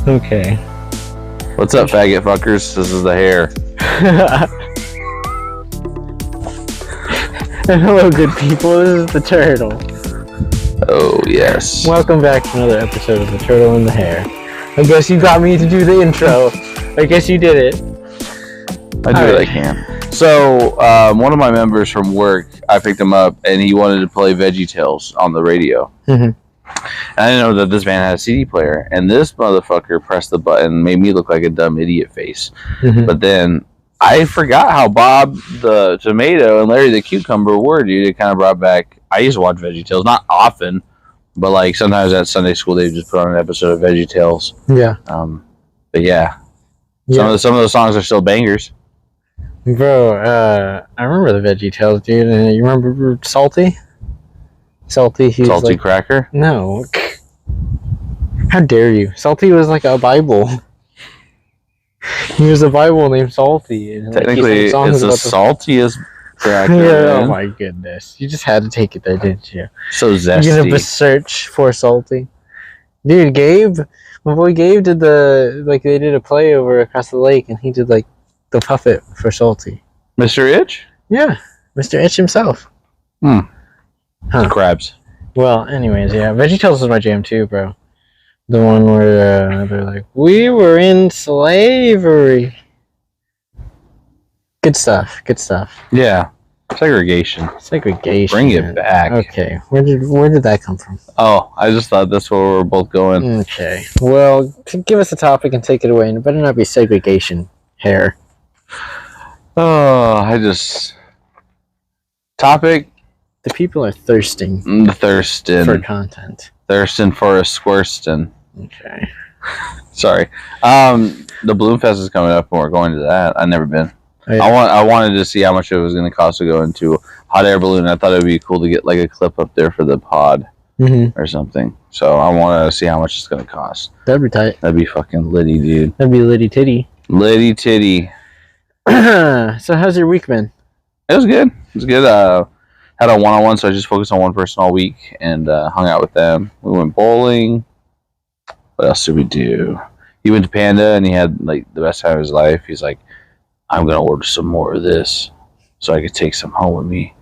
Okay. What's up, faggot fuckers? This is the hair. Hello, good people. This is the turtle. Oh, yes. Welcome back to another episode of The Turtle and the Hare. I guess you got me to do the intro. I guess you did it. I do what I can. So, one of my members from work, I picked him up, and he wanted to play VeggieTales on the radio. Mm-hmm. And I didn't know that this man had a CD player, and this motherfucker pressed the button, made me look like a dumb idiot face. Mm-hmm. But then I forgot how Bob the tomato and Larry the cucumber were, dude. It kind of brought back. I used to watch VeggieTales, not often, but like sometimes at Sunday school they just put on an episode of VeggieTales. Yeah. But yeah, some of those songs are still bangers. Bro, I remember the VeggieTales, dude. And you remember Salty? Salty like, Cracker? No. How dare you? Salty was like a Bible. He was a Bible named Salty. And technically, it's the saltiest cracker. Yeah, oh my goodness. You just had to take it there, didn't you? So zesty. You're gonna search for Salty. Dude, my boy Gabe did they did a play over across the lake, and he did like the puppet for Salty. Mr. Itch? Yeah, Mr. Itch himself. Huh. Crabs. Well, anyways, yeah, VeggieTales is my jam too, bro. The one where they're like, we were in slavery. Good stuff. Yeah. Segregation. Bring it back. Okay. Where did that come from? Oh, I just thought that's where we're both going. Okay. Well, give us a topic and take it away, and it better not be segregation hair. Oh, topic. The people are thirsting. Thirsting. For content. Thirsting for a squirstin. Okay. Sorry. The Bloom Fest is coming up, and we're going to that. I've never been. Oh, yeah. I wanted to see how much it was going to cost to go into a hot air balloon. I thought it would be cool to get like a clip up there for the pod or something. So I want to see how much it's going to cost. That'd be tight. That'd be fucking litty, dude. That'd be litty titty. Litty titty. So how's your week been? It was good. Had a one-on-one, so I just focused on one person all week and hung out with them. We went bowling. What else did we do? He went to Panda, and he had like the best time of his life. He's like, I'm going to order some more of this so I could take some home with me.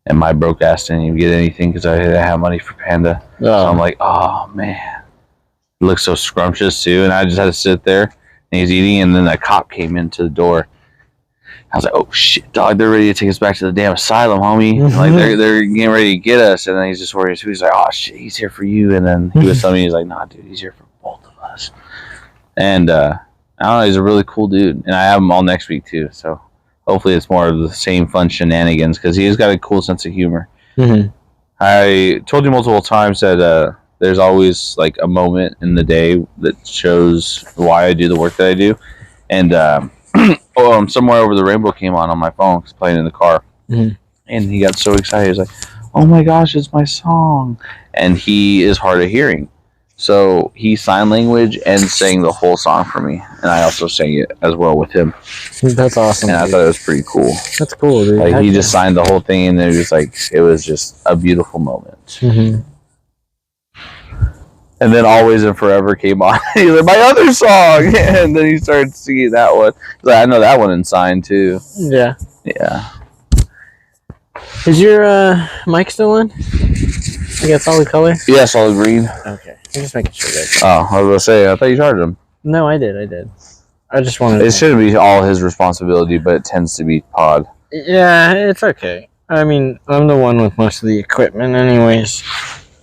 And my broke ass didn't even get anything because I didn't have money for Panda. Oh. So I'm like, oh, man. It looks so scrumptious, too. And I just had to sit there, and he's eating, and then a cop came into the door. I was like, oh, shit, dog. They're ready to take us back to the damn asylum, homie. Mm-hmm. Like, they're getting ready to get us. And then he's just worried. He's like, oh, shit, he's here for you. And then he was telling me, he's like, nah, dude, he's here for both of us. And, I don't know, he's a really cool dude. And I have him all next week, too. So hopefully it's more of the same fun shenanigans because he's got a cool sense of humor. Mm-hmm. I told you multiple times that there's always, like, a moment in the day that shows why I do the work that I do. And, Somewhere Over the Rainbow came on my phone, playing in the car. Mm-hmm. And he got so excited. He was like, oh, my gosh, it's my song. And he is hard of hearing. So he signed language and sang the whole song for me. And I also sang it as well with him. That's awesome. And I thought it was pretty cool. That's cool, dude. Like, he just signed the whole thing, and it was just a beautiful moment. Mm-hmm. And then Always and Forever came on. He's like, my other song! And then he started singing that one. He's like, I know that one in sign, too. Yeah. Yeah. Is your mic still on? You got solid color? Yeah, solid green. Okay. I'm just making sure that. Oh, I was going to say, I thought you charged him. No, I did. I just wanted It shouldn't be all his responsibility, but it tends to be Pod. Yeah, it's okay. I mean, I'm the one with most of the equipment anyways.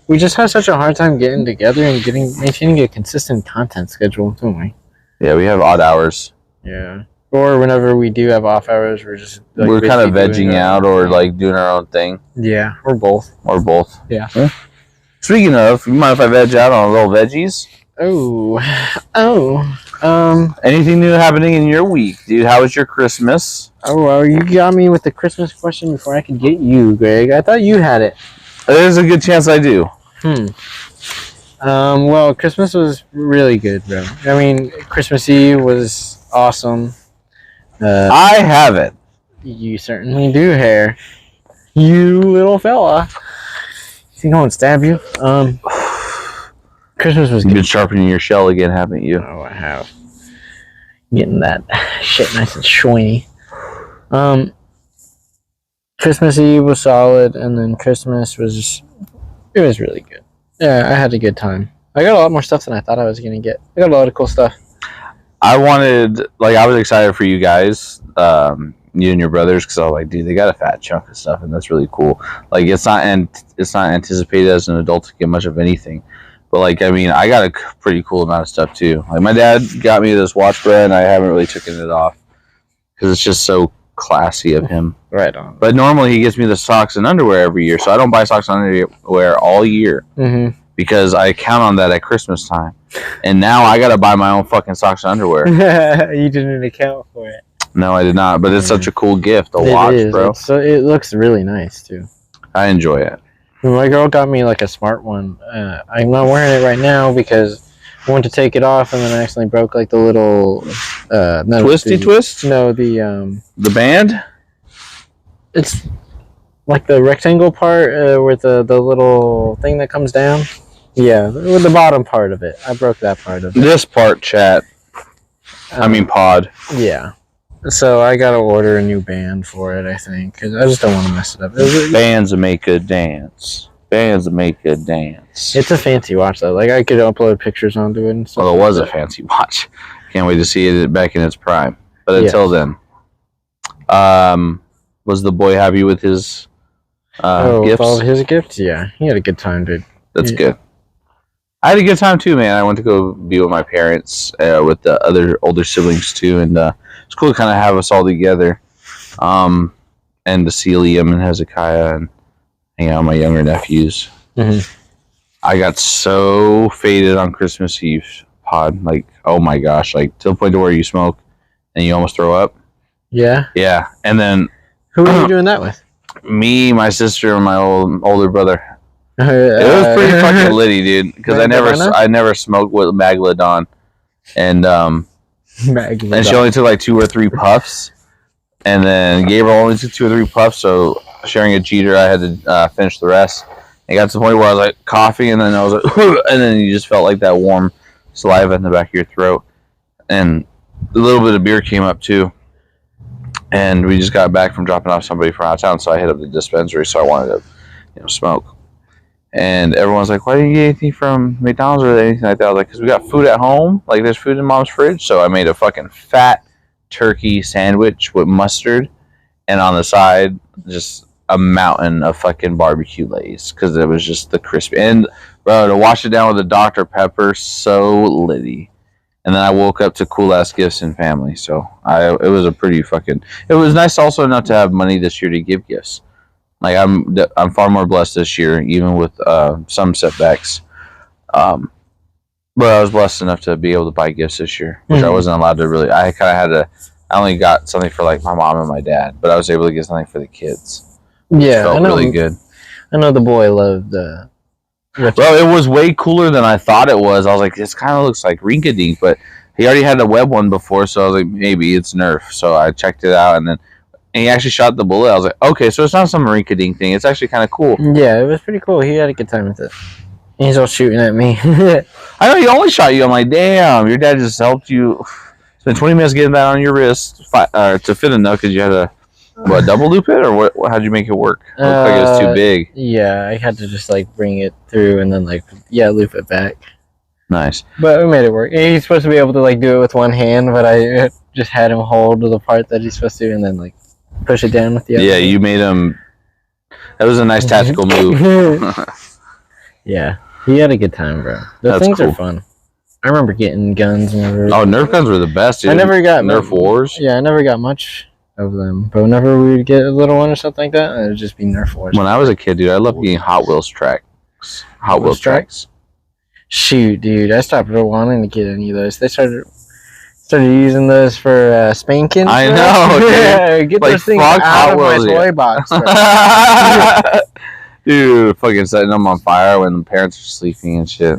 We just have such a hard time getting together and maintaining a consistent content schedule, don't we? Yeah, we have odd hours. Yeah. Or whenever we do have off hours, we're just like, we're kind of vegging out or like doing our own thing. Yeah, or both. Yeah. Speaking of, you mind if I veg out on a little veggies? Anything new happening in your week, dude? How was your Christmas? Oh, well, you got me with the Christmas question before I could get you, Greg. I thought you had it. There's a good chance I do. Well, Christmas was really good, bro. I mean, Christmas Eve was awesome. I have it. You certainly do, Hair. You little fella. You think I won't stab you? Christmas was You've good. been sharpening your shell again, haven't you? Oh, I have. Getting that shit nice and shiny. Christmas Eve was solid, and then Christmas was just, it was really good. Yeah, I had a good time. I got a lot more stuff than I thought I was gonna get. I got a lot of cool stuff. I was excited for you guys, you and your brothers, because I was like, dude, they got a fat chunk of stuff, and that's really cool. Like, it's not anticipated as an adult to get much of anything, but like, I mean, I got a pretty cool amount of stuff too. Like, my dad got me this watch brand, and I haven't really taken it off because it's just so classy of him. Right on. But normally he gets me the socks and underwear every year, so I don't buy socks and underwear all year because I count on that at Christmas time. And now I gotta buy my own fucking socks and underwear. You didn't account for it. No, I did not. But it's such a cool gift, a watch, bro. So it looks really nice too. I enjoy it. My girl got me like a smart one. I'm not wearing it right now because I went to take it off and then I accidentally broke like the little twist? No, the band? It's like the rectangle part with the little thing that comes down. Yeah, with the bottom part of it. I broke that part of it. This part, chat. Pod. Yeah. So I gotta order a new band for it, I think, because I just don't want to mess it up. Bands make a dance. Bands make a dance. It's a fancy watch, though. Like, I could upload pictures onto it and stuff. Well, it was a fancy watch. Can't wait to see it back in its prime. But until then, was the boy happy with his gifts? With all of his gifts? Yeah, he had a good time, dude. That's good. I had a good time too, man. I went to go be with my parents, with the other older siblings too, and it's cool to kind of have us all together, and to see Liam and Hezekiah and hang out with my younger nephews. I got so faded on Christmas Eve, Pod. Like, oh my gosh, like to the point to where you smoke and you almost throw up. Yeah. Yeah, and then who were you doing that with? Me, my sister, and my older brother. It was pretty fucking litty, dude. Because I never smoked with Megalodon, and and she only took like 2 or 3 puffs, and then Gabriel only took 2 or 3 puffs. So sharing a jeter, I had to finish the rest. It got to the point where I was like coughing, and then I was like, and then you just felt like that warm saliva in the back of your throat, and a little bit of beer came up too. And we just got back from dropping off somebody from out of town, so I hit up the dispensary. So I wanted to, smoke. And everyone's like, "Why didn't you get anything from McDonald's or anything like that?" I was like, "Because we got food at home. Like, there's food in Mom's fridge." So I made a fucking fat turkey sandwich with mustard, and on the side, just a mountain of fucking barbecue lays, because it was just the crispy. And bro, to wash it down with a Dr. Pepper, so litty. And then I woke up to cool ass gifts and family. So it was a pretty fucking. It was nice also enough to have money this year to give gifts. Like, I'm far more blessed this year, even with some setbacks. But I was blessed enough to be able to buy gifts this year, which I wasn't allowed to really. I kind of had to. I only got something for like my mom and my dad, but I was able to get something for the kids. Yeah, felt really good. I know the boy loved. Well, it was way cooler than I thought it was. I was like, this kind of looks like Rinka-Dink, but he already had a web one before, so I was like, maybe it's Nerf. So I checked it out, and he actually shot the bullet. I was like, okay, so it's not some Rinka-Dink thing. It's actually kind of cool. Yeah, it was pretty cool. He had a good time with it. He's all shooting at me. I know he only shot you. I'm like, damn, your dad just helped you spend 20 minutes getting that on your wrist to fit enough because you had to double loop it, or what? How'd you make it work? It looked like it was too big. Yeah, I had to just like bring it through and then loop it back. Nice. But we made it work. He's supposed to be able to like do it with one hand, but I just had him hold the part that he's supposed to and then like push it down with the other. Yeah, you made him. That was a nice tactical move. Yeah, he had a good time, bro. Those things are fun. I remember getting guns whenever. Oh, Nerf guns were the best, dude. I never got Nerf Wars. Yeah, I never got much of them, but whenever we would get a little one or something like that, it would just be Nerf Wars. When I was a kid, dude, I loved getting Hot Wheels tracks. Hot Wheels tracks. Shoot, dude, I stopped wanting to get any of those. They started using those for spanking. I know, dude. Yeah, get those things out of my toy box. Dude, fucking setting them on fire when the parents are sleeping and shit.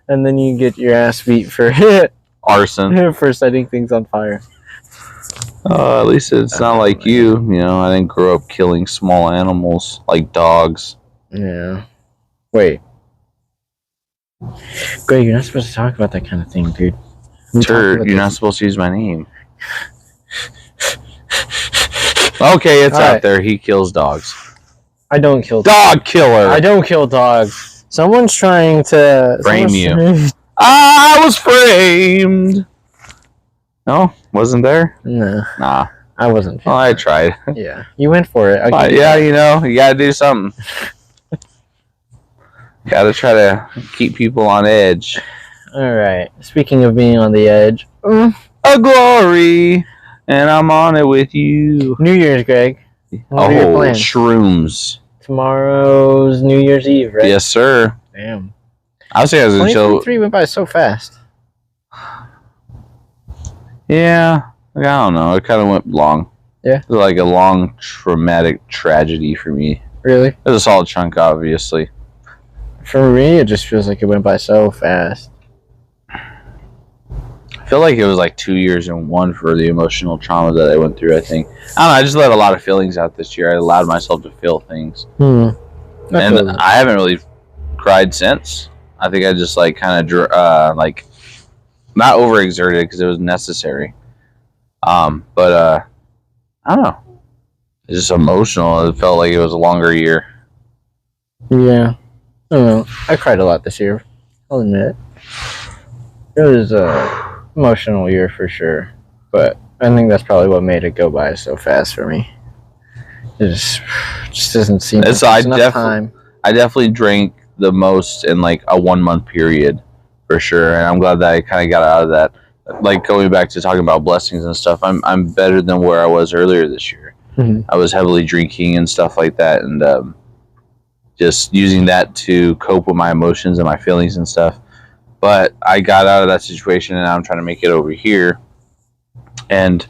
And then you get your ass beat for arson, for setting things on fire. At least it's not like you. I didn't grow up killing small animals like dogs. Yeah. Wait. Greg, you're not supposed to talk about that kind of thing, dude. Turt, you're not supposed to use my name. Okay, it's out there. He kills dogs. I don't kill dog killer. I don't kill dogs. Someone's trying to frame you. I was framed. No, wasn't there? No. Nah. I wasn't. Well, I tried. Yeah, you went for it. Yeah, you know, you gotta do something. Gotta try to keep people on edge. All right. Speaking of being on the edge, a glory, and I'm on it with you. New Year's, Greg. What are your plans? Shrooms. Tomorrow's New Year's Eve, right? Yes, sir. Damn. I was thinking 2023 went by so fast. Yeah, like, I don't know. It kind of went long. Yeah. It was like a long traumatic tragedy for me. Really? It was a solid chunk, obviously. For me, it just feels like it went by so fast. I feel like it was like 2 years in one for the emotional trauma that I went through, I think. I don't know, I just let a lot of feelings out this year. I allowed myself to feel things. And I haven't really cried since. I think I just like kind of like not overexerted because it was necessary. But I don't know. It's just emotional. It felt like it was a longer year. Yeah. I don't know. I cried a lot this year. I'll admit. It was a emotional year for sure. But I think that's probably what made it go by so fast for me. It just doesn't seem like there's enough time. I definitely drank the most in like a 1 month period for sure. And I'm glad that I kind of got out of that. Like going back to talking about blessings and stuff, I'm better than where I was earlier this year. Mm-hmm. I was heavily drinking and stuff like that, and just using that to cope with my emotions and my feelings and stuff. But I got out of that situation, and now I'm trying to make it over here. And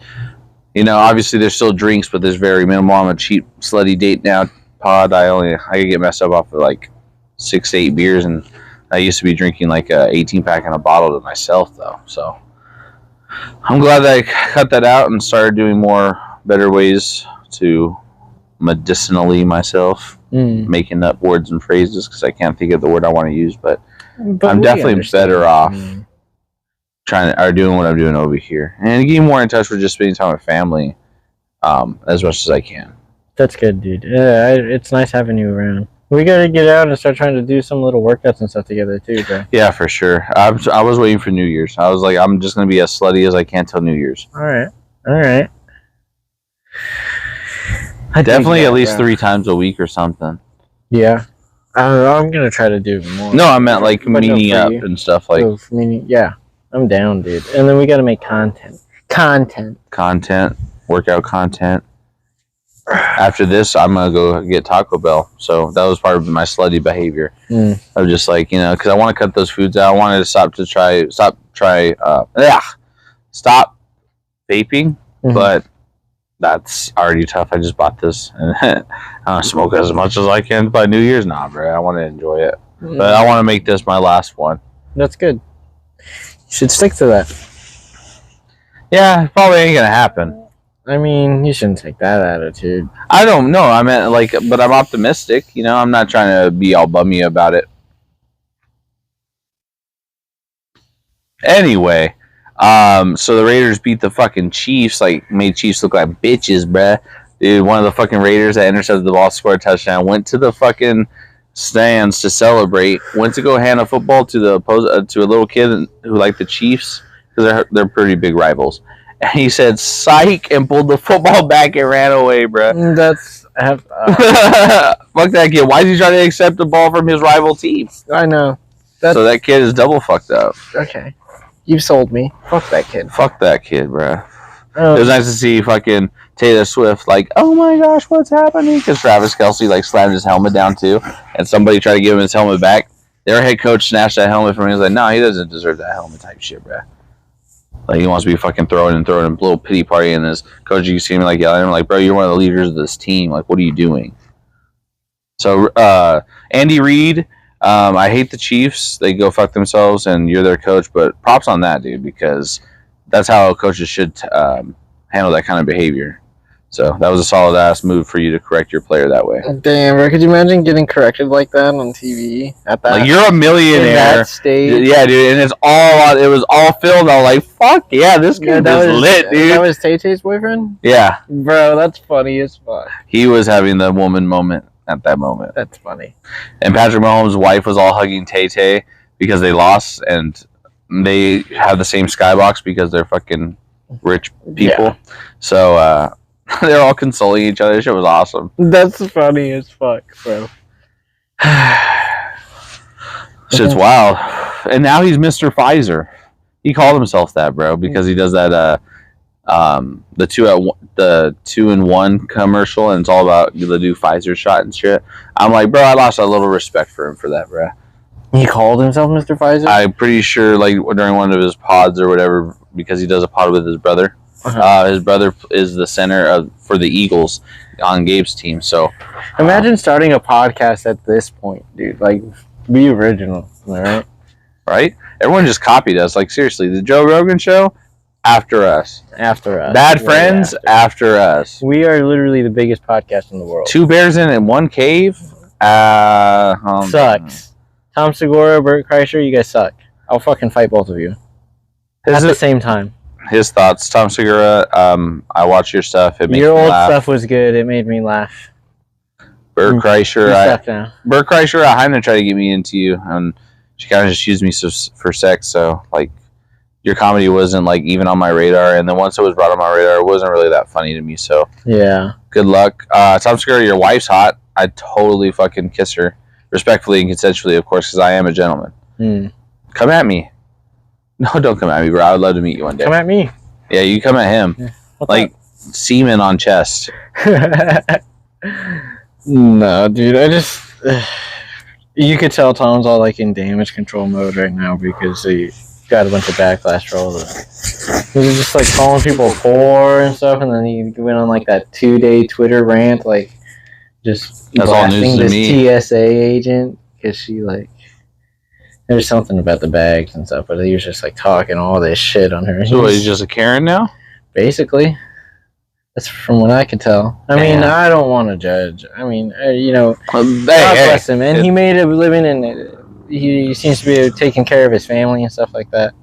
you know, obviously there's still drinks, but there's very minimal. I'm a cheap, slutty date now pod. I can get messed up off of like 6 to 8 beers, and I used to be drinking like a 18 pack and a bottle to myself though. So I'm glad that I cut that out and started doing better ways to medicinally myself, making up words and phrases because I can't think of the word I want to use, but I'm definitely better off doing what I'm doing over here and getting more in touch with just spending time with family as much as I can. That's good, dude. Yeah, it's nice having you around. We gotta get out and start trying to do some little workouts and stuff together too, bro. Yeah, for sure. I was waiting for New Year's. I was like, I'm just gonna be as slutty as I can till New Year's. All right. I definitely at least 3 times a week or something. Yeah, I'm gonna try to do more. No, I meant like meeting up and stuff like. Yeah, I'm down, dude. And then we gotta make content, workout content. After this, I'm gonna go get Taco Bell. So that was part of my slutty behavior. I was just like, you know, because I want to cut those foods out. I wanted to stop vaping, but that's already tough. I just bought this, and I don't smoke as much as I can by New Year's. Nah, bro, I want to enjoy it, but I want to make this my last one. That's good. You should stick to that. Yeah, probably ain't gonna happen. I mean, you shouldn't take that attitude. I don't know. I meant like, but I'm optimistic. You know, I'm not trying to be all bummy about it. Anyway, so the Raiders beat the fucking Chiefs. Like, made Chiefs look like bitches, bruh. Dude, one of the fucking Raiders that intercepted the ball, scored a touchdown, went to the fucking stands to celebrate. Went to go hand a football to to a little kid who liked the Chiefs because they're pretty big rivals. And he said, psych, and pulled the football back and ran away, bro. Fuck that kid. Why is he trying to accept the ball from his rival team? I know. So that kid is double fucked up. Okay. You've sold me. Fuck that kid. Fuck that kid, bro. It was nice to see fucking Taylor Swift like, oh my gosh, what's happening? Because Travis Kelce like slammed his helmet down too. And somebody tried to give him his helmet back. Their head coach snatched that helmet from him. He was like, no, he doesn't deserve that helmet type shit, bro. Like, he wants to be fucking throwing a little pity party, and this coach, you see him like yelling at him, like, bro, you're one of the leaders of this team. Like, what are you doing? So, Andy Reid, I hate the Chiefs. They go fuck themselves, and you're their coach, but props on that, dude, because that's how coaches should handle that kind of behavior. So that was a solid ass move for you to correct your player that way. Damn, bro, could you imagine getting corrected like that on TV at that? Like, you're a millionaire. In that stage. Yeah, dude, and it was all filmed. I was like, fuck yeah, this guy is lit, dude. That was Tay-Tay's boyfriend? Yeah. Bro, that's funny as fuck. He was having the woman moment at that moment. That's funny. And Patrick Mahomes' wife was all hugging Tay-Tay because they lost, and they have the same skybox because they're fucking rich people. Yeah. So, they're all consoling each other. Shit was awesome. That's funny as fuck, bro. Shit's wild. And now he's Mr. Pfizer. He called himself that, bro, because he does that the 2-in-1 commercial, and it's all about the new Pfizer shot and shit. I'm like, bro, I lost a little respect for him for that, bro. He called himself Mr. Pfizer? I'm pretty sure, like, during one of his pods or whatever, because he does a pod with his brother. His brother is the center for the Eagles on Gabe's team. So imagine starting a podcast at this point, dude. Like, be original, right? Right? Everyone just copied us. Like, seriously, the Joe Rogan show, after us. After us. Bad Friends, after us. We are literally the biggest podcast in the world. 2 bears in one cave. Sucks. Tom Segura, Bert Kreischer, you guys suck. I'll fucking fight both of you at the same time. His thoughts, Tom Segura. I watch your stuff. It makes your me old laugh. stuff was good. It made me laugh. Bert Kreischer. Bert Kreischer. Heimna tried to get me into you, and she kind of just used me for sex. So, like, your comedy wasn't, like, even on my radar. And then once it was brought on my radar, it wasn't really that funny to me. So yeah. Good luck, Tom Segura. Your wife's hot. I'd totally fucking kiss her, respectfully and consensually, of course, because I am a gentleman. Come at me. No, don't come at me, bro. I would love to meet you one day. Come at me. Yeah, you come at him. Yeah. Like semen on chest. No, dude. I just... you could tell Tom's all, like, in damage control mode right now because he got a bunch of backlash for all this. He was just, like, calling people poor and stuff, and then he went on, like, that 2-day Twitter rant, like, just that's blasting all news this to me. TSA agent because she, like... There's something about the bags and stuff, but he was just, like, talking all this shit on her. So he's just a Karen now? Basically. That's from what I can tell. I mean, I don't want to judge. I mean, you know, God bless him. And he made a living, and he seems to be taking care of his family and stuff like that.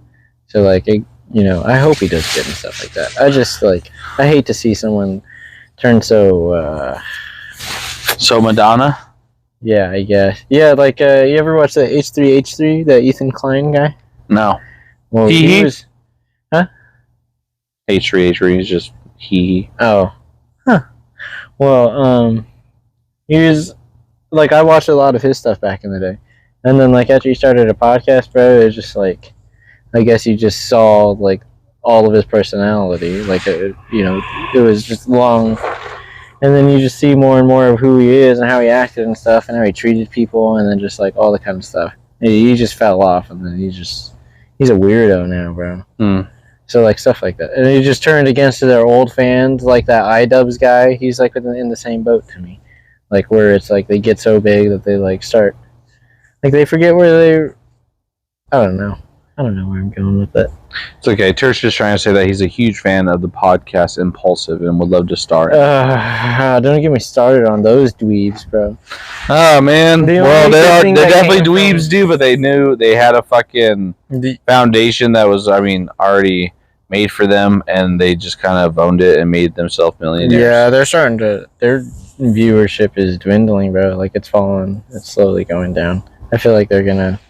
So, like, you know, I hope he does good and stuff like that. I just, like, I hate to see someone turn so... So Madonna? Yeah, I guess. Yeah, like, you ever watch the H3H3, that Ethan Klein guy? No. Well, he was... Huh? H3H3 is just he. Oh. Huh. Well, he was... Like, I watched a lot of his stuff back in the day. And then, like, after he started a podcast, bro, it was just, like... I guess you just saw, like, all of his personality. Like, you know, it was just long... And then you just see more and more of who he is and how he acted and stuff and how he treated people and then just, like, all the kind of stuff. And he just fell off, and then he's a weirdo now, bro. So, like, stuff like that. And he just turned against their old fans, like that iDubbbz guy. He's, like, in the same boat to me. Like, where it's, like, they get so big that they, like, start... Like, they forget where they... I don't know where I'm going with it. It's okay. Turts just trying to say that he's a huge fan of the podcast Impulsive and would love to star. Don't get me started on those dweebs, bro. Oh, man. Well, they're definitely dweebs, dude, but they knew they had a fucking foundation that was, I mean, already made for them, and they just kind of owned it and made themselves millionaires. Yeah, they're starting to... Their viewership is dwindling, bro. Like, it's falling. It's slowly going down. I feel like they're gonna...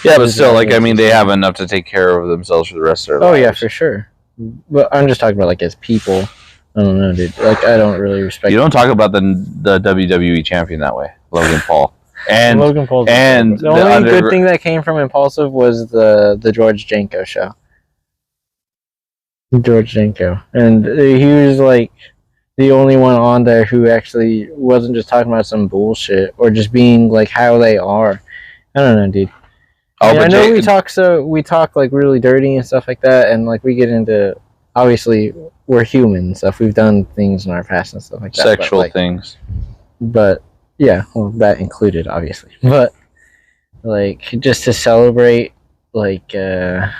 Yeah, but still, like, I mean, they have enough to take care of themselves for the rest of their lives. Oh, yeah, for sure. But I'm just talking about, like, as people. I don't know, dude. Like, I don't really respect... You don't talk about the WWE champion that way, Logan Paul. And Logan Paul's and the only good thing that came from Impulsive was the George Janko show. George Janko. And he was, like, the only one on there who actually wasn't just talking about some bullshit or just being, like, how they are. I don't know, dude. I know we talk like really dirty and stuff like that, and like we get into, obviously we're human and stuff. We've done things in our past and stuff like that. Sexual things. But yeah, well, that included obviously. But like just to celebrate, like I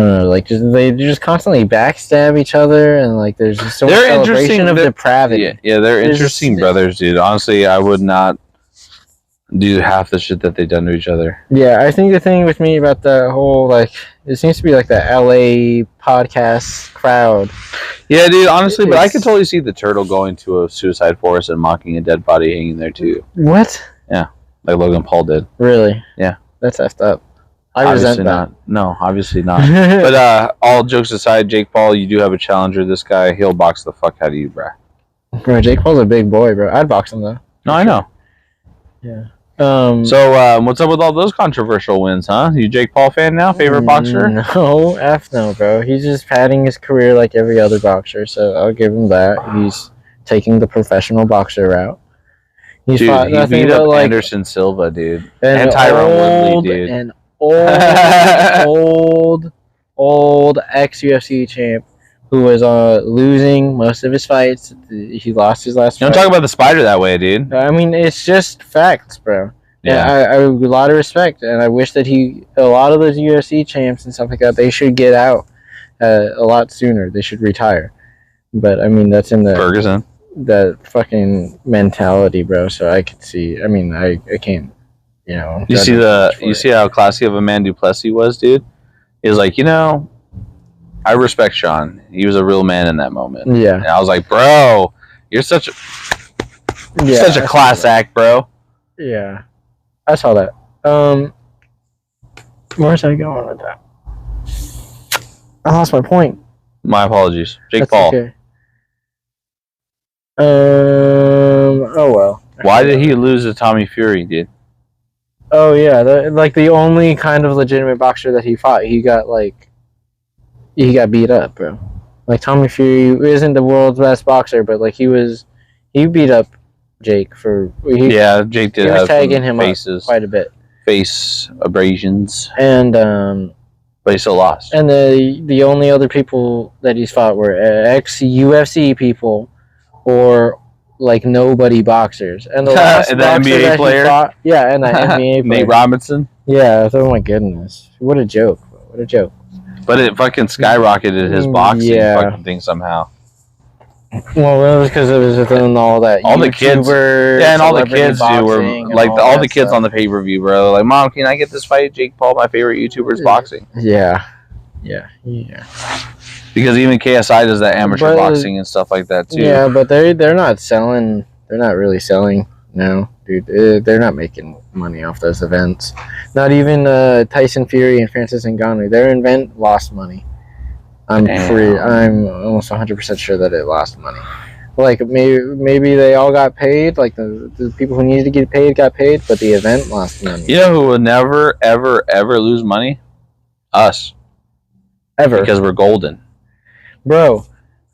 I don't know, like they just constantly backstab each other, and like there's just so much They're celebration interesting. of depravity. Yeah, they're There's interesting just- brothers, dude. Honestly, I would not do half the shit that they've done to each other. Yeah, I think the thing with me about the whole like it seems to be like the LA podcast crowd. Yeah, dude. Honestly, but I It's- could totally see the turtle going to a suicide forest and mocking a dead body hanging there too, What? like Logan Paul did. Really? Yeah. That's effed up. I Obviously resent that. not. No, obviously not. But all jokes aside, Jake Paul, you do have a challenger. This guy, he'll box the fuck out of you, bro. Bro, Jake Paul's a big boy, bro. I'd box him though. No, I know. Yeah. So, what's up with all those controversial wins, huh? You Jake Paul fan now? Favorite boxer? No, no, bro. He's just padding his career like every other boxer, so I'll give him that. He's taking the professional boxer route. He's Dude, fought he nothing beat but up like Anderson Silva, dude. an and Tyron old, Woodley, dude. An old ex UFC champ who was losing most of his fights. He lost his last Don't fight. talk about the spider that way, dude. I mean, it's just facts, bro. Yeah. I a lot of respect, and I wish that a lot of those UFC champs and stuff like that, they should get out a lot sooner. They should retire. But I mean, that's in Ferguson. that fucking mentality, bro. So I could see. I mean, I can't. You judge see him much for you it. see how classy of a man Duplessis was, dude. He was like, I respect Sean. He was a real man in that moment. Yeah. And I was like, bro, you're such a class act, bro. Yeah, I saw that. Where's I going with that? I lost my point. My apologies, Jake That's Paul. okay. Oh well. Why did he lose to Tommy Fury, dude? Oh yeah, the only kind of legitimate boxer that he fought, he got beat up, bro. Like Tommy Fury isn't the world's best boxer, but like he beat up Jake Yeah, Jake did he was have tagging some him faces, up quite a bit, face abrasions, and but he still lost. and the only other people that he's fought were ex UFC people or like nobody boxers, and the last And the boxer NBA that he player? fought, yeah, and the NBA player. Nate Robinson. Yeah, oh my goodness, what a joke! What a joke! But it fucking skyrocketed his boxing fucking thing somehow. Well, that was because it was within all that. All the kids, YouTuber, and all the celebrity kids do were boxing and like all the that kids stuff. on the pay per view, bro. Like, Mom, can I get this fight? Jake Paul, my favorite YouTuber's boxing. Yeah. Because even KSI does that amateur But, boxing and stuff like that too. Yeah, but they're not selling. They're not really selling now, dude. They're not making money off those events. Not even Tyson Fury and Francis Ngannou. Their event lost money. I'm almost 100% sure that it lost money. Like maybe they all got paid. Like the people who needed to get paid got paid, but the event lost money. You know who will never, ever, ever lose money? Us. Ever. Because we're golden. Bro,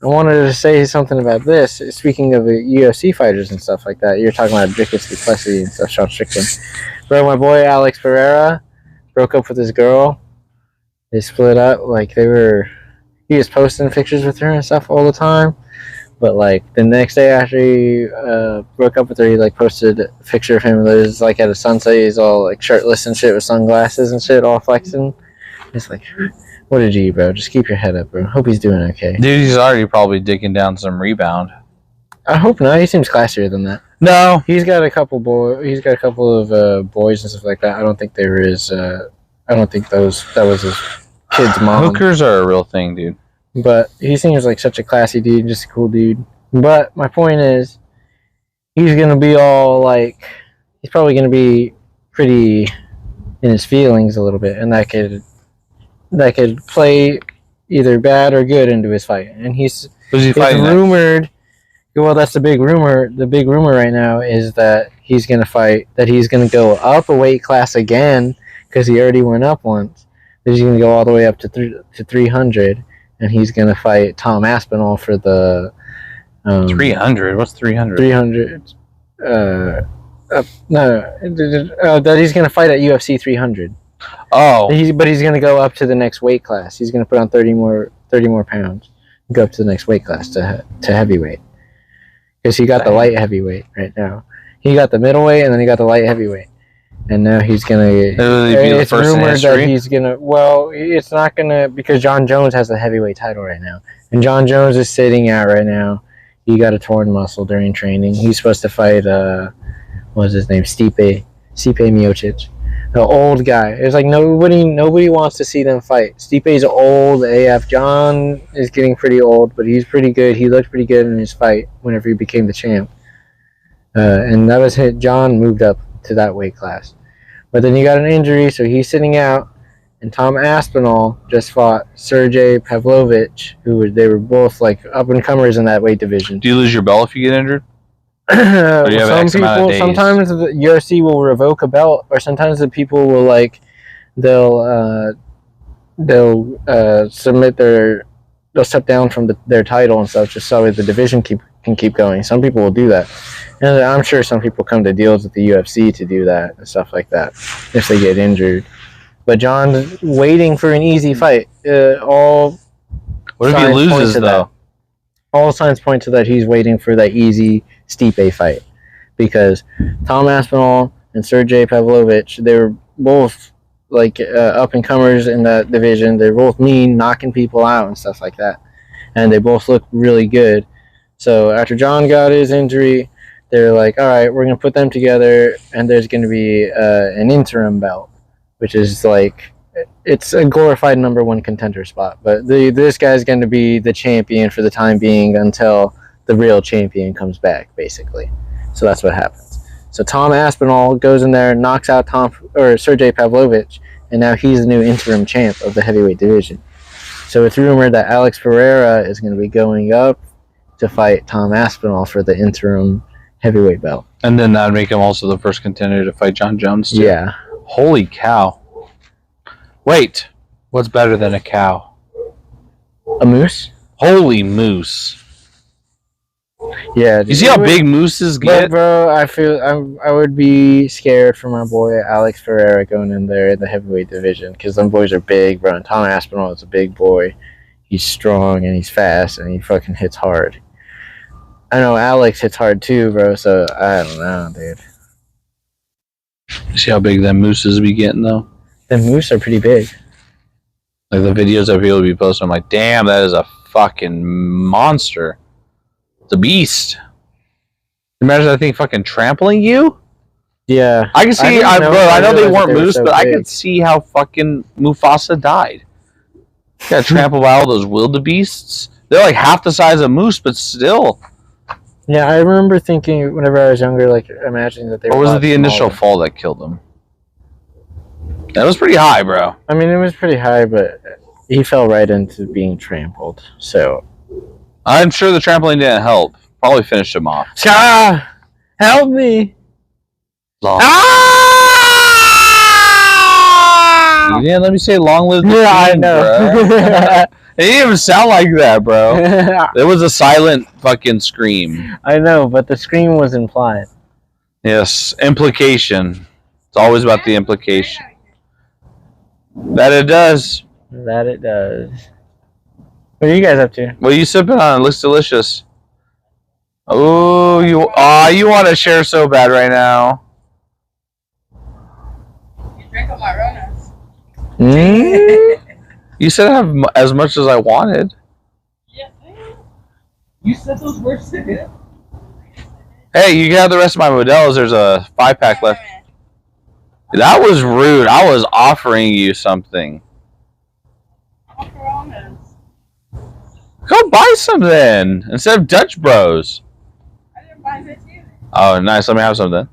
I wanted to say something about this. Speaking of UFC fighters and stuff like that, you're talking about Dricus Duplessis and stuff, Sean Strickland. Bro, my boy Alex Pereira broke up with his girl. They split up. Like he was posting pictures with her and stuff all the time. But like the next day after he broke up with her, he like posted a picture of him. It was like at a sunset. He's all like shirtless and shit with sunglasses and shit, all flexing. It's like, what a G, bro. Just keep your head up, bro. Hope he's doing okay. Dude, he's already probably digging down some rebound. I hope not. He seems classier than that. No. He's got a couple of boys and stuff like that. I don't think there is. I don't think that was his kid's mom. Hookers are a real thing, dude. But he seems like such a classy dude, just a cool dude. But my point is, he's gonna be all like, he's probably gonna be pretty in his feelings a little bit, and that could play either bad or good into his fight. And Who's he it's fighting? rumored. Well, that's the big rumor. The big rumor right now is that he's gonna go up a weight class again because he already went up once. That he's gonna go all the way up to 300. And he's going to fight Tom Aspinall for the... 300? What's 300? 300. That he's going to fight at UFC 300. Oh. But he's going to go up to the next weight class. He's going to put on 30 more pounds. Go up to the next weight class to heavyweight. Because he got the light heavyweight right now. He got the middleweight and then he got the light heavyweight. and now he's gonna. It's rumored that he's gonna. Well, it's not gonna because John Jones has the heavyweight title right now, and John Jones is sitting out right now. He got a torn muscle during training. He's supposed to fight. What's his name? Stipe Miocic, the old guy. It's like nobody wants to see them fight. Stipe's old AF. John is getting pretty old, but he's pretty good. He looked pretty good in his fight whenever he became the champ. And that was it. John moved up to that weight class. But then he got an injury, so he's sitting out. And Tom Aspinall just fought Sergey Pavlovich, they were both like up and comers in that weight division. Do you lose your belt if you get injured? Some people, sometimes the UFC will revoke a belt, or sometimes the people will they'll submit they'll step down from their title and stuff just so the division can keep going. Some people will do that. And I'm sure some people come to deals with the UFC to do that and stuff like that if they get injured. But John's waiting for an easy fight. What if he loses, though? All signs point to that he's waiting for that easy Stipe fight. Because Tom Aspinall and Sergey Pavlovich, they were both up-and-comers in that division. They're both mean, knocking people out and stuff like that. And they both look really good. So after John got his injury, they're like, all right, we're going to put them together, and there's going to be an interim belt, which is it's a glorified number one contender spot. But this guy's going to be the champion for the time being until the real champion comes back, basically. So that's what happens. So Tom Aspinall goes in there, knocks out Sergey Pavlovich, and now he's the new interim champ of the heavyweight division. So it's rumored that Alex Pereira is going to be going up to fight Tom Aspinall for the interim heavyweight belt. And then that'd make him also the first contender to fight John Jones, too. Yeah. Holy cow. Wait. What's better than a cow? A moose? Holy moose. Yeah. You see how big mooses get? But, bro, I would be scared for my boy Alex Pereira going in there in the heavyweight division because them boys are big, bro. And Tom Aspinall is a big boy. He's strong and he's fast and he fucking hits hard. I know Alex hits hard too, bro, so I don't know, dude. You see how big them mooses be getting, though? The moose are pretty big. Like the videos that people be posting, I'm like, damn, that is a fucking monster. It's a beast. Imagine that thing fucking trampling you? Yeah. I can see, I know they weren't moose, but I could see how fucking Mufasa died. You got trampled by all those wildebeests. They're like half the size of moose, but still. Yeah, I remember thinking whenever I was younger, imagining that they were. Or was it the initial fall that killed them? That was pretty high, bro. I mean, it was pretty high, but he fell right into being trampled. So I'm sure the trampling didn't help. Probably finished him off. Ah! Help me! Long. You didn't let me say long live the king, I know. Bro. It didn't even sound like that, bro. It was a silent fucking scream. I know, but the scream was implied. Yes, implication. It's always about the implication. That it does. That it does. What are you guys up to? What are you sipping on? It looks delicious. Oh, you want to share so bad right now. You drink all my Ronas. You said I have as much as I wanted. Yeah, you said those words to him. Hey, you can have the rest of my Modelos. There's a 5-pack left. That was rude. I was offering you something. Coronas. Go buy some then, instead of Dutch Bros. I didn't buy this either. Oh, nice. Let me have some then.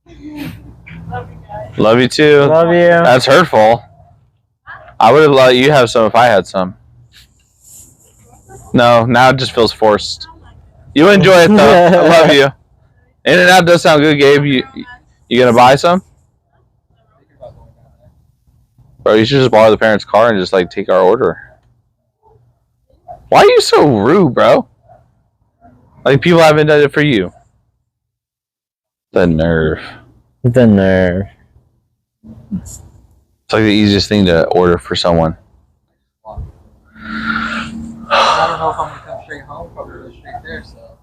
Love you guys. Love you too. Love you. That's hurtful. I would have let you have some if I had some. No, now it just feels forced. You enjoy it though. I love you. In-N-Out does sound good, Gabe. You gonna buy some? Bro, you should just borrow the parents' car and just take our order. Why are you so rude, bro? People haven't done it for you. The nerve. The nerve. It's like the easiest thing to order for someone. I don't know if I'm gonna come straight home, probably go straight there, so.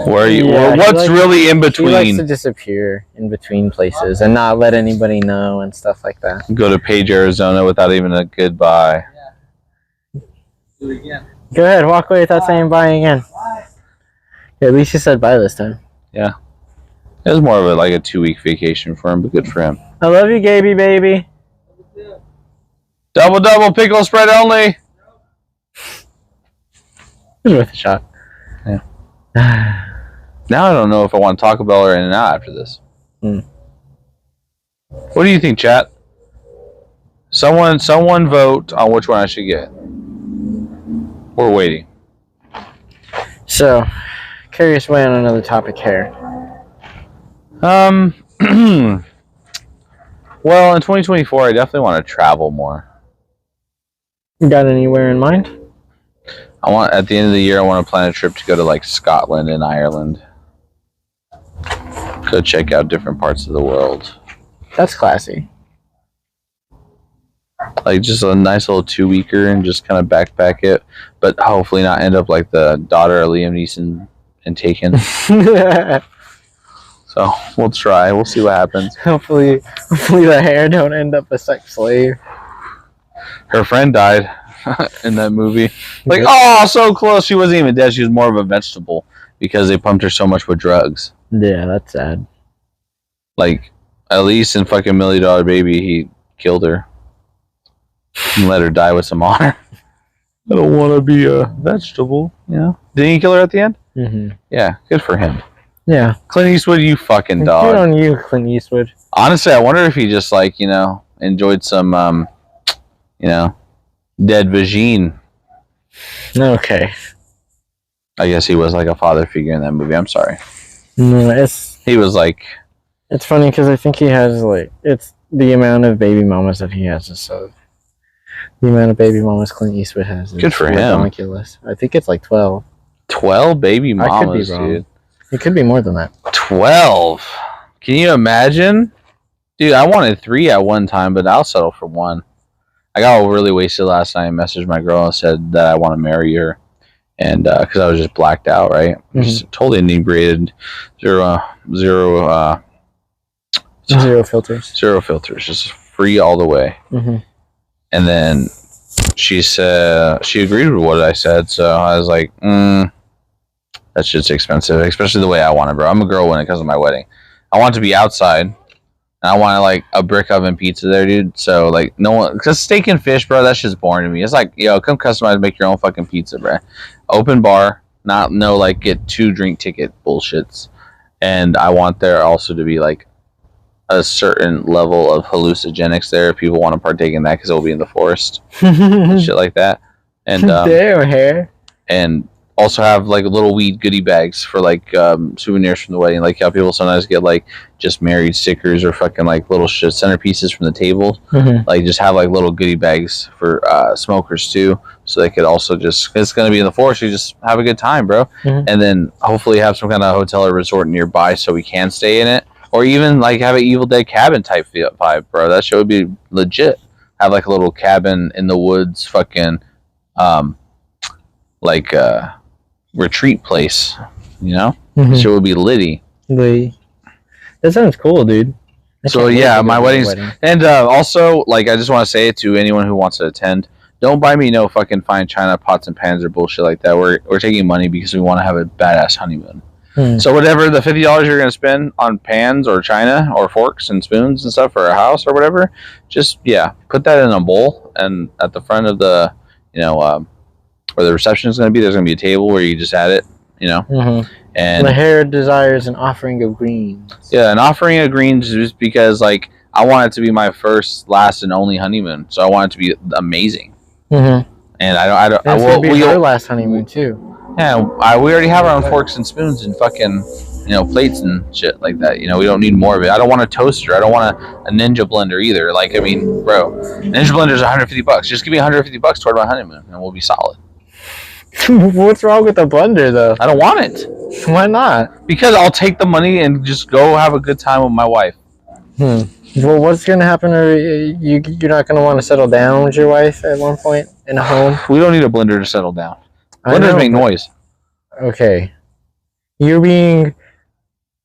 Where are you? Yeah, What's really in He likes between? to disappear in between places and not let anybody know and stuff like that. Go to Page, Arizona without even a goodbye. Do it again. Go ahead, walk away without saying bye again. Yeah, at least you said bye this time. It was more of a 2-week vacation for him, but good for him. I love you, Gaby baby. Double pickle spread only. It was worth a shot. Yeah. Now I don't know if I want Taco Bell or In-N-Out after this. What do you think, chat? Someone vote on which one I should get. We're waiting. So, curious way on another topic here. Well, in 2024, I definitely want to travel more. You got anywhere in mind? At the end of the year, I want to plan a trip to go to Scotland and Ireland. Go check out different parts of the world. That's classy. Just a nice little 2-weeker and just kind of backpack it, but hopefully not end up like the daughter of Liam Neeson and Taken. So we'll try. We'll see what happens. Hopefully the hair don't end up a sex slave. Her friend died in that movie. Oh, so close. She wasn't even dead. She was more of a vegetable because they pumped her so much with drugs. Yeah, that's sad. At least in fucking $1 Million Baby, he killed her and let her die with some honor. I don't want to be a vegetable, Didn't he kill her at the end? Mm-hmm. Yeah, good for him. Yeah. Clint Eastwood, you fucking Good dog. on you, Clint Eastwood. Honestly, I wonder if he just enjoyed some dead vagine. Okay. I guess he was a father figure in that movie. I'm sorry. No, He was it's funny because I think he has it's the amount of baby mamas that he has is so. The amount of baby mamas Clint Eastwood has is good for him. ridiculous. I think it's 12. 12 baby mamas, wrong. dude. It could be more than that. 12. Can you imagine? Dude, I wanted 3 at one time, but I'll settle for 1. I got really wasted last night and messaged my girl and said that I want to marry her. And because I was just blacked out, right? Mm-hmm. Just totally inebriated. Zero filters. Zero filters. Just free all the way. Mm-hmm. And then she said, she agreed with what I said. So I was like, that shit's expensive, especially the way I want it, bro. I'm a girl when it comes to my wedding. I want it to be outside. And I want a brick oven pizza there, dude. So no one, because steak and fish, bro, that shit's boring to me. It's come customize, make your own fucking pizza, bro. Open bar, get 2 drink ticket bullshits. And I want there also to be a certain level of hallucinogenics there if people want to partake in that because it will be in the forest, shit like that. And damn hair. And also have little weed goodie bags for souvenirs from the wedding, how people sometimes get just married stickers or fucking little shit centerpieces from the table. Mm-hmm. Just have little goodie bags for smokers too, so they could also it's gonna be in the forest, you just have a good time, bro. Mm-hmm. And then hopefully have some kind of hotel or resort nearby so we can stay in it, or even have an Evil Dead cabin type vibe, bro. That shit would be legit. Have a little cabin in the woods, fucking retreat place, Mm-hmm. Shit would be litty. That sounds cool, dude. So yeah, my wedding. And also, I just want to say it to anyone who wants to attend: don't buy me no fucking fine china pots and pans or bullshit like that. We're taking money because we want to have a badass honeymoon. So whatever the $50 you're gonna spend on pans or china or forks and spoons and stuff for a house or whatever, just put that in a bowl, and at the front of the where the reception is gonna be, there's gonna be a table where you just add it, Mm-hmm. And the hair desires an offering of greens. Yeah, an offering of greens just because I want it to be my first, last, and only honeymoon. So I want it to be amazing. Mm-hmm. And I don't. It's gonna be our last honeymoon too. Yeah, we already have our own forks and spoons and fucking plates and shit like that. We don't need more of it. I don't want a toaster. I don't want a Ninja blender either. Bro, Ninja blender's $150. Just give me $150 toward my honeymoon, and we'll be solid. What's wrong with the blender, though? I don't want it. Why not? Because I'll take the money and just go have a good time with my wife. Well, what's going to happen? You're not going to want to settle down with your wife at one point in a home? We don't need a blender to settle down. Blenders make noise. Okay. You're being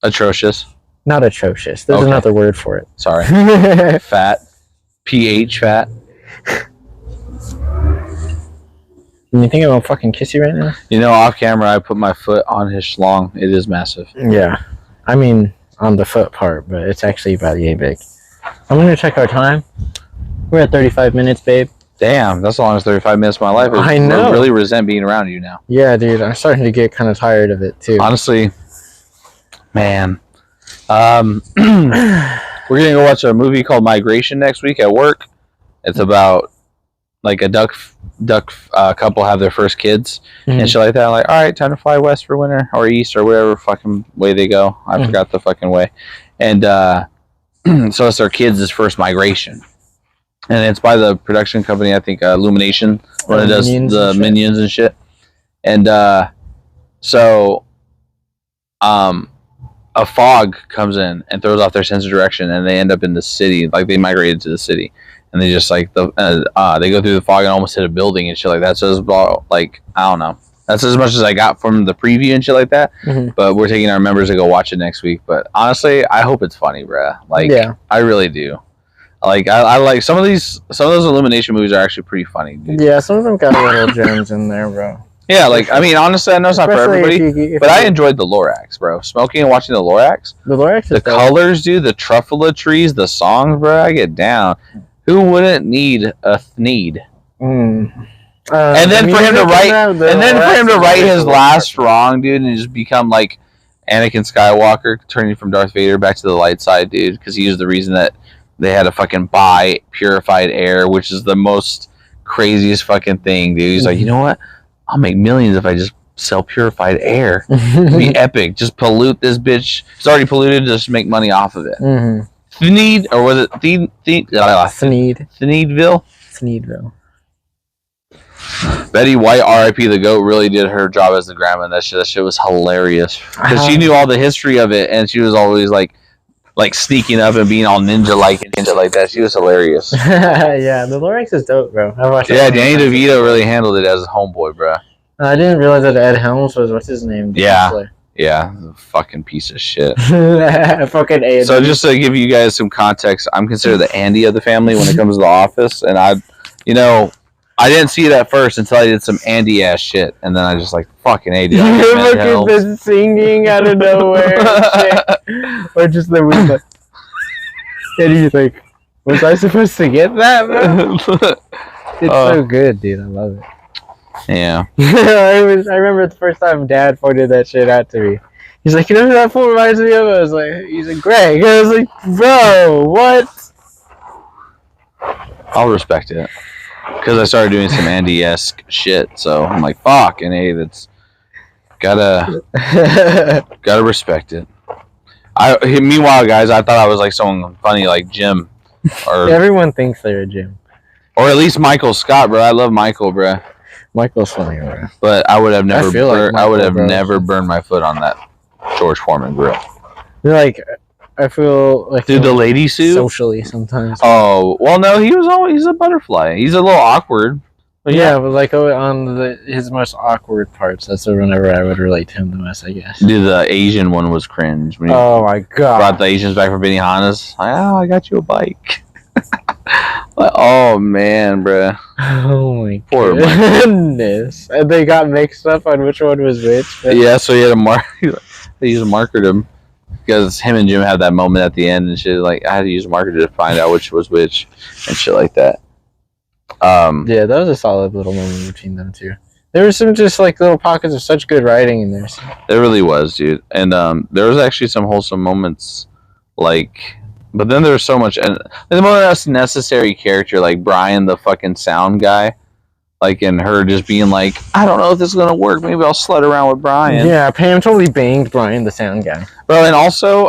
Atrocious. not atrocious. There's Okay. another word for it. Sorry. Fat. PH fat. You think I'm gonna fucking kiss you right now? You know, off camera, I put my foot on his schlong. It is massive. Yeah. I mean, on the foot part, but it's actually about yay big. I'm gonna check our time. We're at 35 minutes, babe. Damn, that's the longest 35 minutes of my life. I know. I really resent being around you now. Yeah, dude. I'm starting to get kind of tired of it, too. Honestly, man. We're gonna go watch a movie called Migration next week at work. It's about like a duck couple have their first kids and shit like that. I'm like, all right, time to fly west for winter or east or whatever fucking way they go. I forgot the fucking way. And so it's their kids' first migration. And it's by the production company, I think, Illumination, when it does the Minions and shit. And so a fog comes in and throws off their sense of direction, and they end up in the city. Like, they migrated to the city. And they just, like, they go through the fog and almost hit a building and shit like that. So it's about, like, I don't know. That's as much as I got from the preview and shit like that. Mm-hmm. But we're taking our members to go watch it next week. But honestly, I hope it's funny, bruh. Like, yeah. I really do. Like, I like some of those Illumination movies are actually pretty funny, dude. Yeah, some of them got little gems in there, bro. Yeah, like, I mean, honestly, I know it's not for everybody, but I enjoyed the Lorax, bro. Smoking and watching the Lorax. The Lorax is the colors, dude, the truffula trees, the songs, bro, I get down. Who wouldn't need a Thneed? And then for him to write his last wrong, dude, and just become like Anakin Skywalker, turning from Darth Vader back to the light side, dude, because he was the reason that they had to fucking buy purified air, which is the most craziest fucking thing, dude. He's like, you know what? I'll make millions if I just sell purified air. It'd be epic. Just pollute this bitch. It's already polluted. Just make money off of it. Thneed, or was it Thneedville? Thneedville. Betty White, R.I.P. the GOAT, really did her job as the grandma. That shit was hilarious because she knew all the history of it, and she was always like sneaking up and being all ninja-like and shit like that. She was hilarious. Yeah, the Lorax is dope, bro. I watched. Yeah, Danny DeVito really handled it as a homeboy, bro. I didn't realize that Ed Helms was what's his name. Yeah, fucking piece of shit. Fucking Ed. So just to give you guys some context, I'm considered the Andy of the family when it comes to The Office, and I didn't see it at first until I did some Andy ass shit, and then I just like fucking Andy. You're fucking been singing out of nowhere, or just the window. And you think, was I supposed to get that, bro? It's so good, dude. I love it. Yeah. I remember the first time Dad pointed that shit out to me. He's like, you know who that fool reminds me of? I was like, he's like, Greg. I was like, bro, what? I'll respect it. Because I started doing some Andy-esque shit, so I'm like, fuck, and hey, that's gotta respect it. Meanwhile, guys, I thought I was like someone funny like Jim, or everyone thinks they're a Jim, or at least Michael Scott, bro. I love Michael, bro. Michael's funny, bro. But I would have never, never burned my foot on that George Foreman grill. You're like. I feel like dude, the lady suit socially sometimes. Oh well, no, he's a butterfly. He's a little awkward. But yeah, but like on his most awkward parts, that's whenever I would relate to him the most, I guess. Dude, the Asian one was cringe. When oh my god! Brought the Asians back from Benihana's. Like, oh, I got you a bike. Like, oh man, bro. Oh my poor goodness! And they got mixed up on which one was which. But... Yeah, so he had a mark. They used a marker to. Because him and Jim had that moment at the end and shit, like, I had to use a marker to find out which was which and shit like that. Yeah, that was a solid little moment between them two. There were some just like little pockets of such good writing in there. So. There really was, dude. And there was actually some wholesome moments, like, but then there was so much, and the most necessary character, like Brian, the fucking sound guy. Like, and her just being like, I don't know if this is going to work. Maybe I'll slut around with Brian. Yeah, Pam totally banged Brian, the sound guy. Bro, and also,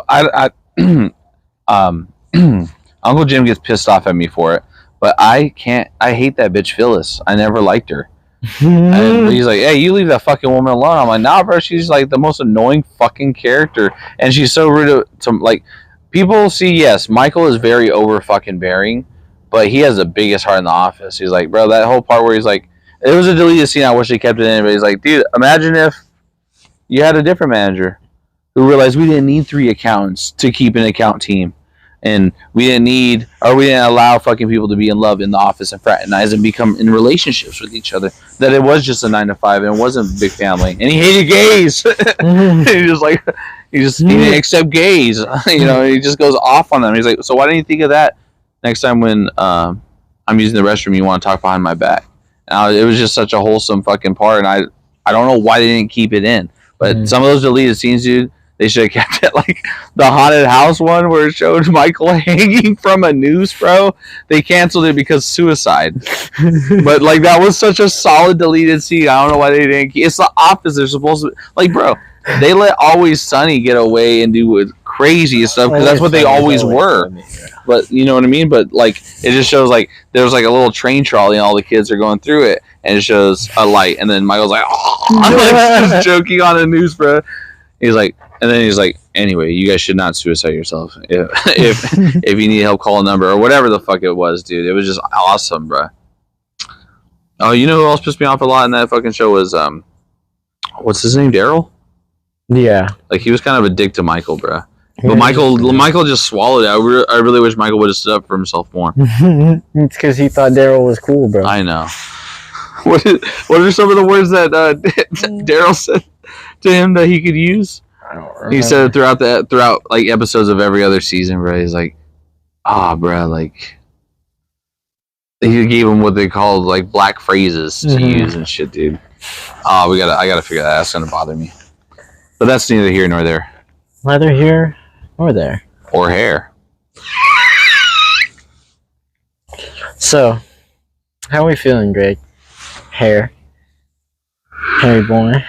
Uncle Jim gets pissed off at me for it. But I hate that bitch Phyllis. I never liked her. And he's like, hey, you leave that fucking woman alone. I'm like, nah, bro, she's like the most annoying fucking character. And she's so rude to, like, people see, yes, Michael is very over fucking bearing. But he has the biggest heart in the office. He's like, bro, that whole part where he's like, it was a deleted scene. I wish they kept it in. But he's like, dude, imagine if you had a different manager who realized we didn't need 3 accountants to keep an account team. And we didn't allow fucking people to be in love in the office and fraternize and become in relationships with each other. That it was just a 9 to 5 and it wasn't a big family. And he hated gays. He didn't accept gays. He just goes off on them. He's like, so why didn't you think of that next time when I'm using the restroom? You want to talk behind my back? It was just such a wholesome fucking part, and I don't know why they didn't keep it in. But some of those deleted scenes, dude. They should have kept it, like the haunted house one where it showed Michael hanging from a noose, bro. They canceled it because suicide. But like that was such a solid deleted scene. I don't know why they didn't. It's the office. They're supposed to like, bro. They let Always Sunny get away and do crazy stuff because that's what they always were. But you know what I mean. But like it just shows like there's like a little train trolley and all the kids are going through it, and it shows a light, and then Michael's like, oh, just joking on the noose, bro. He's like. And then he's like, anyway, you guys should not suicide yourself. If you need help, call a number or whatever the fuck it was, dude. It was just awesome, bro. Oh, you know who else pissed me off a lot in that fucking show was, what's his name, Daryl? Yeah. Like, he was kind of a dick to Michael, bro. But Michael just swallowed it. I really wish Michael would have stood up for himself more. It's because he thought Daryl was cool, bro. I know. What are some of the words that Daryl said to him that he could use? He said it throughout like episodes of every other season, bro. He's like, bro, like he gave him what they called like black phrases to use and shit, dude. I gotta figure that out. That's gonna bother me. But that's neither here nor there. Neither here nor there. Or hair. So, how are we feeling, Greg? Hair. Hairy boy.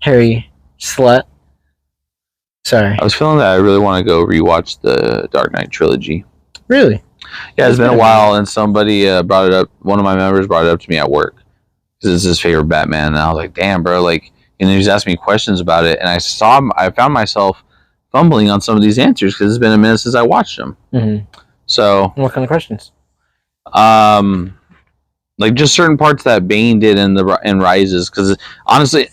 Hairy slut. Sorry. I was feeling that I really want to go rewatch the Dark Knight trilogy. Really? Yeah, it's been a while, and somebody brought it up. One of my members brought it up to me at work because it's his favorite Batman, and I was like, "Damn, bro!" Like, and he was asking me questions about it, and I found myself fumbling on some of these answers because it's been a minute since I watched them. Mm-hmm. So, what kind of questions? Like just certain parts that Bane did in Rises, because honestly.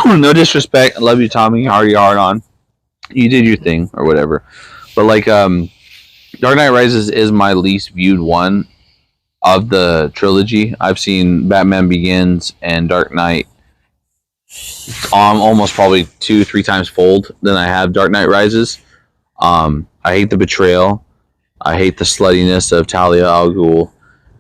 No disrespect, I love you, Tommy. Already hard on. You did your thing or whatever, but like, Dark Knight Rises is my least viewed one of the trilogy. I've seen Batman Begins and Dark Knight almost probably 2-3 times fold than I have Dark Knight Rises. I hate the betrayal. I hate the sluttiness of Talia al Ghul,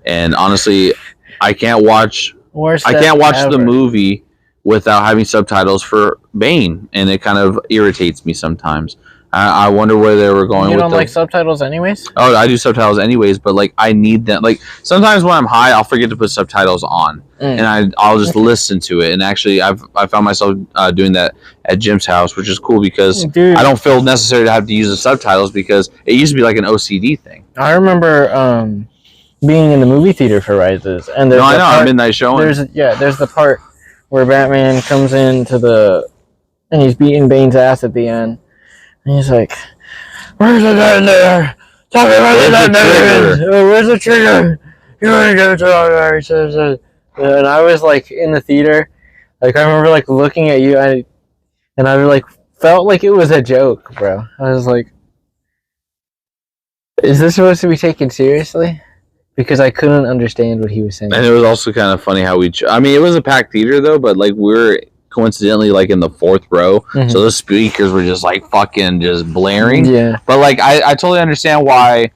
and honestly, I can't watch the movie without having subtitles for Bane, and it kind of irritates me sometimes. I wonder where they were going. You don't like subtitles anyways? Oh, I do subtitles anyways, but like I need them. Like sometimes when I'm high, I'll forget to put subtitles on, and I'll just listen to it. And actually, I found myself doing that at Jim's house, which is cool because I don't feel necessary to have to use the subtitles because it used to be like an OCD thing. I remember being in the movie theater for Rises, and there's midnight showing. There's the part where Batman comes into and he's beating Bane's ass at the end. And he's like, "Where's the gun there? Tell me where the gun there is. Where's the trigger? You want to go to And I was like in the theater, like I remember like looking at you, and I like felt like it was a joke, bro. I was like, "Is this supposed to be taken seriously?" Because I couldn't understand what he was saying. And it was also kind of funny how it was a packed theater though, but like we're coincidentally like in the 4th row, so the speakers were just like fucking just blaring. Yeah. But like I totally understand why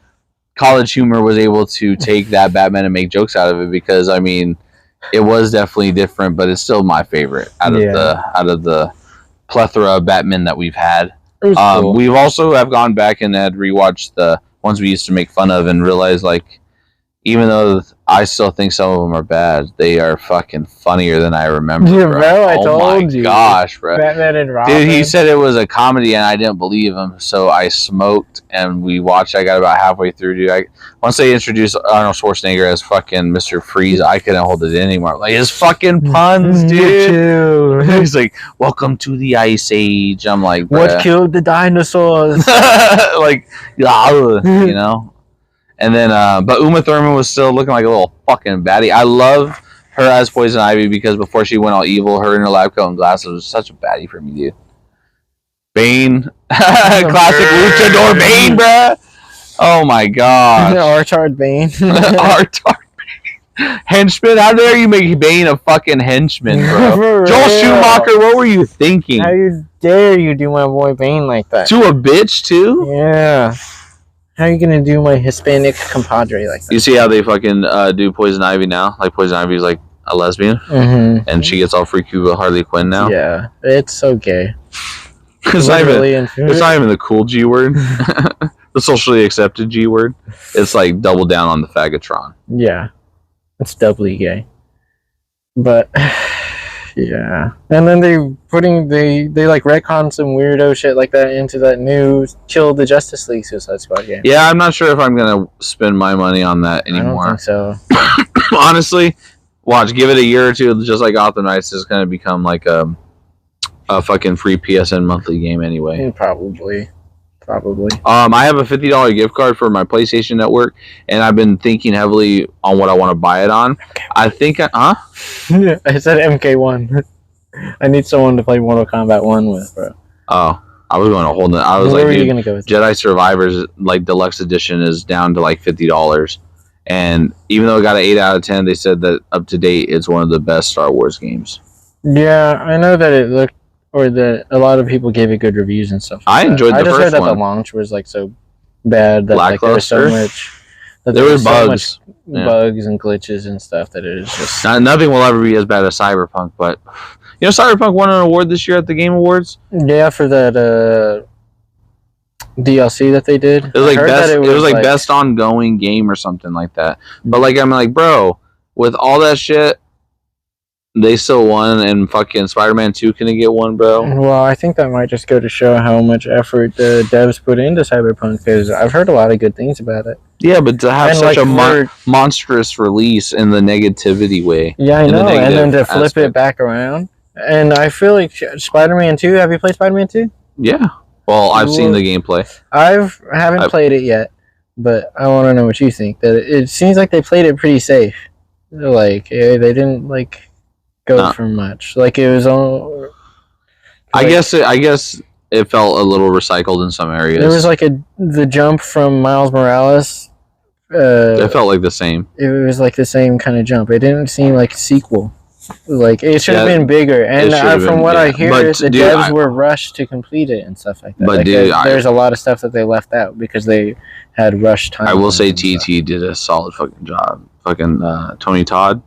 College Humor was able to take that Batman and make jokes out of it, because I mean it was definitely different, but it's still my favorite out of the plethora of Batman that we've had. Cool. We've also have gone back and had rewatched the ones we used to make fun of and realized like even though I still think some of them are bad, they are fucking funnier than I remember. Yeah, bro, I told you. Oh my gosh, bro. Batman and Robin. Dude, he said it was a comedy and I didn't believe him, so I smoked and we watched. I got about halfway through, dude. Once they introduced Arnold Schwarzenegger as fucking Mr. Freeze, I couldn't hold it in anymore. Like, his fucking puns, dude. He's like, "Welcome to the Ice Age." I'm like, bruh. What killed the dinosaurs? Like, you know? And then, but Uma Thurman was still looking like a little fucking baddie. I love her as Poison Ivy because before she went all evil, her in her lab coat and glasses was such a baddie for me, dude. Bane, classic luchador Bane, bruh. Oh my god. Archard Bane. Archard Bane. Henchman? How dare you make Bane a fucking henchman, bro? Joel Schumacher, what were you thinking? How dare you do my boy Bane like that? To a bitch, too? Yeah. How are you gonna do my Hispanic compadre like that? You see how they fucking do Poison Ivy now? Like, Poison Ivy's like a lesbian, and she gets all freaky with Harley Quinn now? Yeah. It's so gay. It's not even the cool G word. The socially accepted G word. It's like double down on the faggotron. Yeah. It's doubly gay. But yeah. And then they like retcon some weirdo shit like that into that new Kill the Justice League Suicide Squad game. Yeah, I'm not sure if I'm gonna spend my money on that anymore. I don't think so. Honestly, watch, give it a year or two, just like Gotham Knights is gonna become like a fucking free PSN monthly game anyway. Probably. I have a $50 gift card for my PlayStation Network, and I've been thinking heavily on what I want to buy it on. I think, I said MK1. I need someone to play Mortal Kombat 1 with, bro. Oh, I was going to hold it. I was Where like, were you dude, gonna go with Jedi Survivors like deluxe edition is down to like $50, and even though it got an 8 out of 10, they said that up to date it's one of the best Star Wars games. Yeah, I know that it looked. Or that a lot of people gave it good reviews and stuff. I enjoyed the I just first heard that one. the launch was like so bad that like, there was so much. There was bugs, bugs and glitches and stuff that it is just. Nothing will ever be as bad as Cyberpunk, but you know, Cyberpunk won an award this year at the Game Awards. Yeah, for that DLC that they did. It was like best. It was like best ongoing game or something like that. But like I'm like, bro, with all that shit. They still won, and fucking Spider-Man 2 couldn't get one, bro. Well, I think that might just go to show how much effort the devs put into Cyberpunk, because I've heard a lot of good things about it. Yeah, but to have such a monstrous release in the negativity way. Yeah, I know, and then to flip it back around. And I feel like Spider-Man 2, have you played Spider-Man 2? Yeah. Well, I've seen the gameplay. I haven't played it yet, but I want to know what you think. That it seems like they played it pretty safe. Like, they didn't, like... go for much. Like it was all. Like, I guess it felt a little recycled in some areas. There was like the jump from Miles Morales. It felt like the same. It was like the same kind of jump. It didn't seem like a sequel. Like it should have been bigger. And from what I hear, the devs were rushed to complete it and stuff like that. But like, there's a lot of stuff that they left out because they had rushed time. I will say TT did a solid fucking job. Fucking Tony Todd.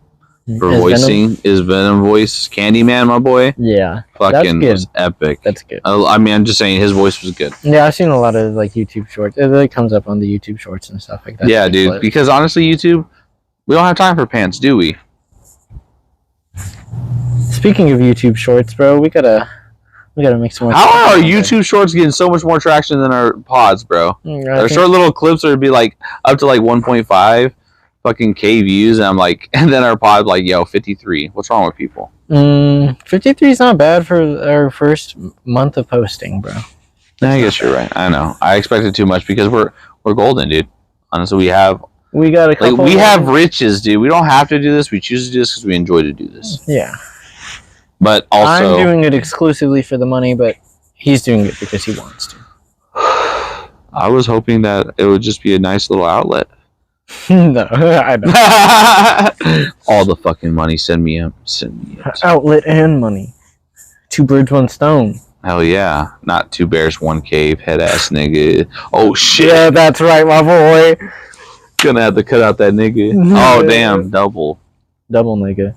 For voicing his Venom voice, Candyman, my boy. Yeah, fucking was epic. That's good. I mean, I'm just saying his voice was good. Yeah, I've seen a lot of like YouTube shorts. It really comes up on the YouTube shorts and stuff like that. Yeah, dude. Because honestly, YouTube, we don't have time for pants, do we? Speaking of YouTube shorts, bro, we gotta make some more. How are YouTube shorts getting so much more traction than our pods, bro? Our short little clips would be like up to like 1.5. fucking K views, and I'm like, and then our pod like, yo, 53. What's wrong with people? 53 is not bad for our first month of posting, bro. I guess you're right. I know. I expected too much because we're golden, dude. Honestly, we got a couple. Like, we have riches, dude. We don't have to do this. We choose to do this because we enjoy to do this. Yeah. But also, I'm doing it exclusively for the money, but he's doing it because he wants to. I was hoping that it would just be a nice little outlet. No, I don't. All the fucking money. Send me up. Outlet and money. 2 birds, 1 stone. Hell yeah. Not 2 bears, 1 cave, head ass nigga. Oh shit. Yeah, that's right, my boy. Gonna have to cut out that nigga. Oh damn, double nigga.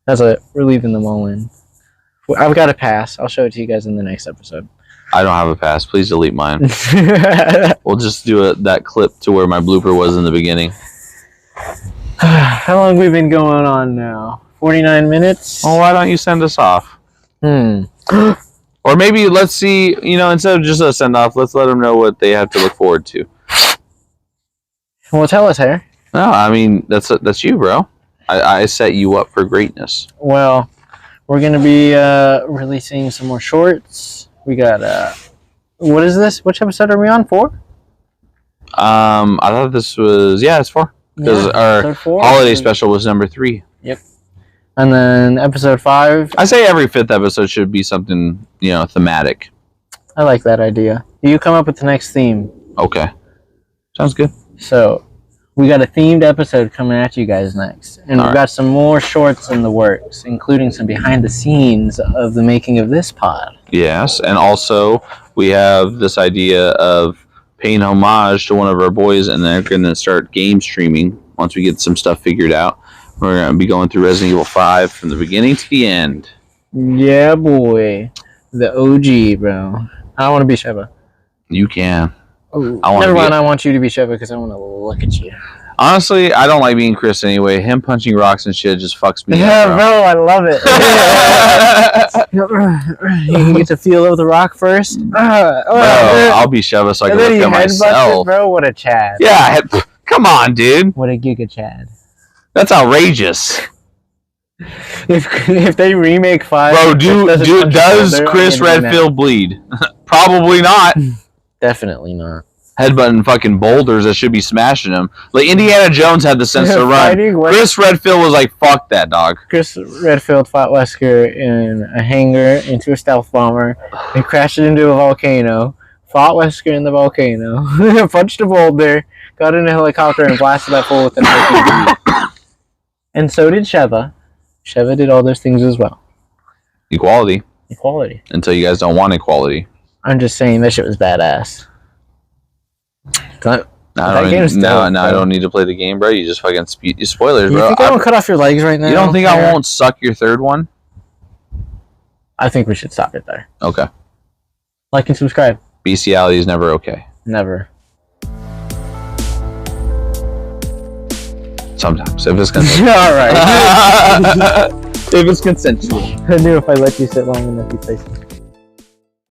That's it. We're leaving them all in. I've got a pass. I'll show it to you guys in the next episode. I don't have a pass. Please delete mine. We'll just do that clip to where my blooper was in the beginning. How long have we been going on now? 49 minutes? Well, why don't you send us off? Or maybe let's see, instead of just a send off, let's let them know what they have to look forward to. Well, tell us, Harry. No, I mean, that's you, bro. I set you up for greatness. Well, we're going to be releasing some more shorts. We got, what is this? Which episode are we on? 4? I thought this was, it's 4. Because our holiday special was number 3. Yep. And then episode 5. I say every 5th episode should be something, thematic. I like that idea. You come up with the next theme. Okay. Sounds good. So, we got a themed episode coming at you guys next. And we've got some more shorts in the works, including some behind the scenes of the making of this pod. Yes, and also we have this idea of paying homage to one of our boys, and they're going to start game streaming once we get some stuff figured out. We're going to be going through Resident Evil 5 from the beginning to the end. Yeah, boy. The OG, bro. I want to be Sheva. You can. Ooh. Never mind, I want you to be Sheva because I want to look at you. Honestly, I don't like being Chris anyway. Him punching rocks and shit just fucks me up, bro. I love it. You get to feel over the rock first. Bro, I'll be Sheva so I can look at myself. Bro, what a Chad. Yeah, come on, dude. What a Giga Chad. That's outrageous. If they remake 5, bro, does Chris Redfield bleed? Probably not. Definitely not. Headbutting fucking boulders that should be smashing him. Like Indiana Jones had the sense to run. Chris Redfield was like, "Fuck that, dog." Chris Redfield fought Wesker in a hangar into a stealth bomber and crashed it into a volcano. Fought Wesker in the volcano. Punched a boulder. Got in a helicopter and blasted that fool with an RPG. And so did Sheva. Sheva did all those things as well. Equality. Until you guys don't want equality. I'm just saying that shit was badass. I don't need to play the game, bro. You just fucking spoilers, bro. You think I won't cut off your legs right now? You don't think I won't suck your third one? I think we should stop it there. Okay. Like and subscribe. Bestiality is never okay. Never. Sometimes, if it's consensual. Alright. If it's consensual. I knew if I let you sit long enough, you'd say something.